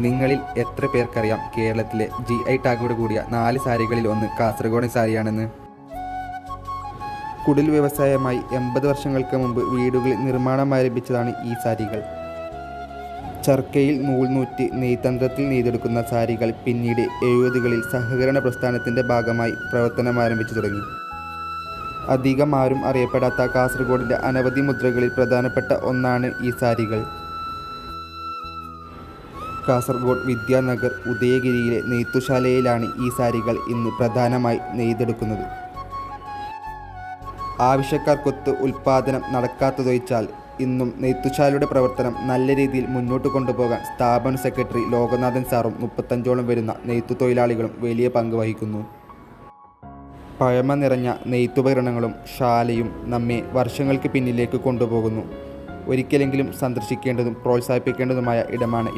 നിങ്ങളിൽ എത്ര പേർക്കറിയാം കേരളത്തിലെ GI ടാഗോട് കൂടിയ 4 സാരികളിൽ ഒന്ന് കാസർഗോഡൻ സാരിയാണെന്ന്? കുടിൽ വ്യവസായമായി 80 വർഷങ്ങൾക്ക് മുമ്പ് വീടുകളിൽ നിർമ്മാണം ആരംഭിച്ചതാണ് ഈ സാരികൾ. ചർക്കയിൽ നൂൽ നൂറ്റ് നെയ്ത്തന്ത്രത്തിൽ നെയ്തെടുക്കുന്ന സാരികൾ പിന്നീട് 70കളിൽ സഹകരണ പ്രസ്ഥാനത്തിൻ്റെ ഭാഗമായി പ്രവർത്തനം ആരംഭിച്ചു തുടങ്ങി. അധികം ആരും അറിയപ്പെടാത്ത കാസർഗോഡിൻ്റെ അനവധി മുദ്രകളിൽ പ്രധാനപ്പെട്ട ഒന്നാണ് ഈ സാരികൾ. കാസർഗോഡ് വിദ്യാനഗർ ഉദയഗിരിയിലെ നെയ്ത്തുശാലയിലാണ് ഈ സാരികൾ ഇന്ന് പ്രധാനമായി നെയ്തെടുക്കുന്നത്. ആവശ്യക്കാർക്കൊത്ത് ഉൽപ്പാദനം നടക്കാത്തതൊഴിച്ചാൽ ഇന്നും നെയ്ത്തുശാലയുടെ പ്രവർത്തനം നല്ല രീതിയിൽ മുന്നോട്ട് കൊണ്ടുപോകാൻ സ്ഥാപന സെക്രട്ടറി ലോകനാഥൻ സാറും 35ഓളം വരുന്ന നെയ്ത്തു തൊഴിലാളികളും വലിയ പങ്ക് വഹിക്കുന്നു. പഴമ നിറഞ്ഞ നെയ്ത്തുപകരണങ്ങളും ശാലയും നമ്മെ വർഷങ്ങൾക്ക് പിന്നിലേക്ക് കൊണ്ടുപോകുന്നു. ഒരിക്കലെങ്കിലും സന്ദർശിക്കേണ്ടതും പ്രോത്സാഹിപ്പിക്കേണ്ടതുമായ ഇടമാണ്